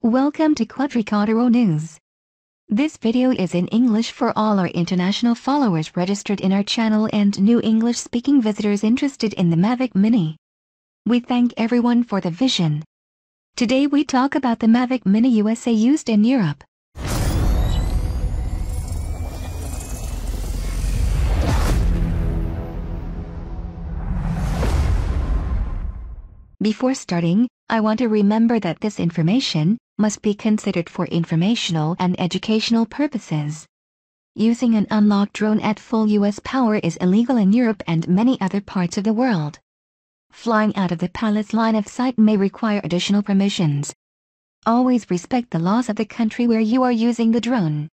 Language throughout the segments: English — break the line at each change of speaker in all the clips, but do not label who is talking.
Welcome to Quadrilateral News. This video is in English for all our international followers registered in our channel and new English-speaking visitors interested in the Mavic Mini. We thank everyone for the vision. Today we talk about the Mavic Mini USA used in Europe. Before starting, I want to remember that this information must be considered for informational and educational purposes. Using an unlocked drone at full US power is illegal in Europe and many other parts of the world. Flying out of the palace line of sight may require additional permissions. Always respect the laws of the country where you are using the drone.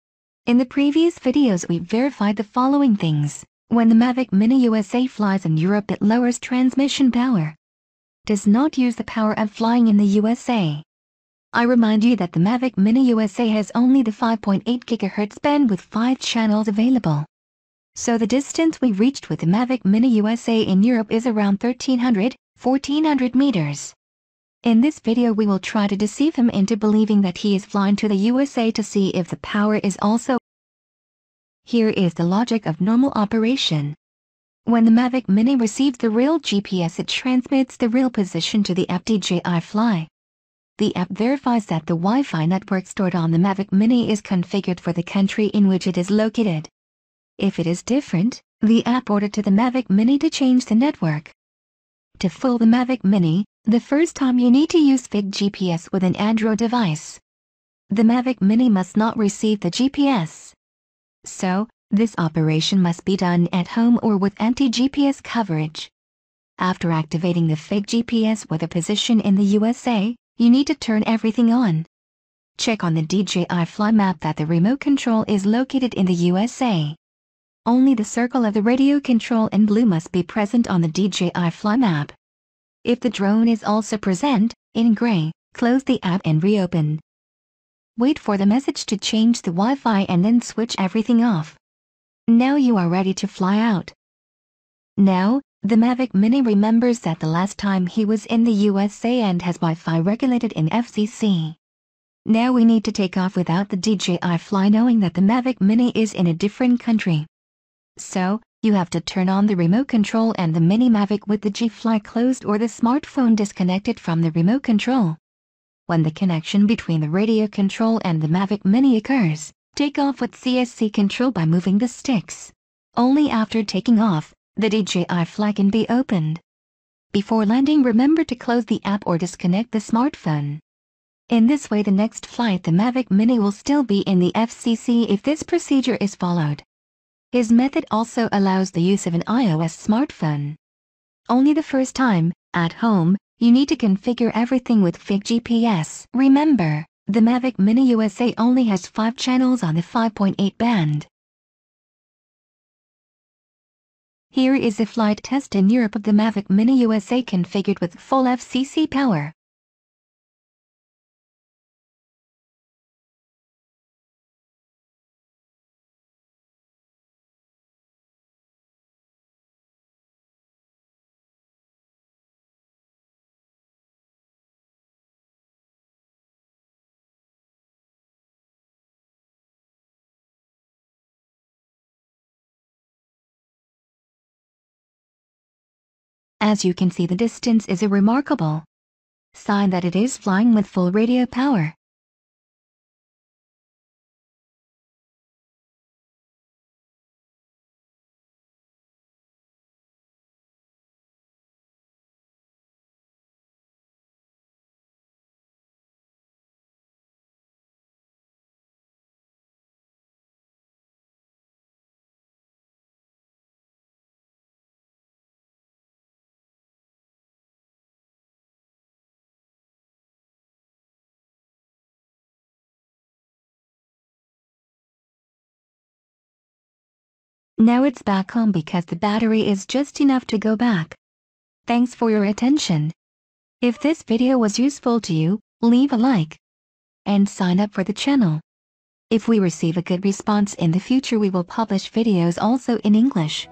In the previous videos we verified the following things. When the Mavic Mini USA flies in Europe, it lowers transmission power. Does not use the power of flying in the USA. I remind you that the Mavic Mini USA has only the 5.8 GHz band with 5 channels available. So the distance we reached with the Mavic Mini USA in Europe is around 1,300–1,400 meters. In this video we will try to deceive him into believing that he is flying to the USA to see if the power is also. Here is the logic of normal operation. When the Mavic Mini receives the real GPS, it transmits the real position to the app DJI Fly. The app verifies that the Wi-Fi network stored on the Mavic Mini is configured for the country in which it is located. If it is different, the app ordered to the Mavic Mini to change the network. To fool the Mavic Mini, the first time you need to use fake GPS with an Android device. The Mavic Mini must not receive the GPS. So, this operation must be done at home or with anti-GPS coverage. After activating the fake GPS with a position in the USA, you need to turn everything on. Check on the DJI Fly map that the remote control is located in the USA. Only the circle of the radio control in blue must be present on the DJI Fly map. If the drone is also present, in gray, close the app and reopen. Wait for the message to change the Wi-Fi and then switch everything off. Now you are ready to fly out. Now, the Mavic Mini remembers that the last time he was in the USA and has Wi-Fi regulated in FCC. Now we need to take off without the DJI Fly knowing that the Mavic Mini is in a different country. So, you have to turn on the remote control and the Mini Mavic with the G-Fly closed or the smartphone disconnected from the remote control. When the connection between the radio control and the Mavic Mini occurs, take off with CSC control by moving the sticks. Only after taking off, the DJI Fly can be opened. Before landing, remember to close the app or disconnect the smartphone. In this way, the next flight the Mavic Mini will still be in the FCC if this procedure is followed. His method also allows the use of an iOS smartphone. Only the first time, at home, you need to configure everything with fake GPS. Remember, the Mavic Mini USA only has 5 channels on the 5.8 band. Here is a flight test in Europe of the Mavic Mini USA configured with full FCC power. As you can see, the distance is a remarkable sign that it is flying with full radio power. Now it's back home because the battery is just enough to go back. Thanks for your attention. If this video was useful to you, leave a like and sign up for the channel. If we receive a good response in the future, we will publish videos also in English.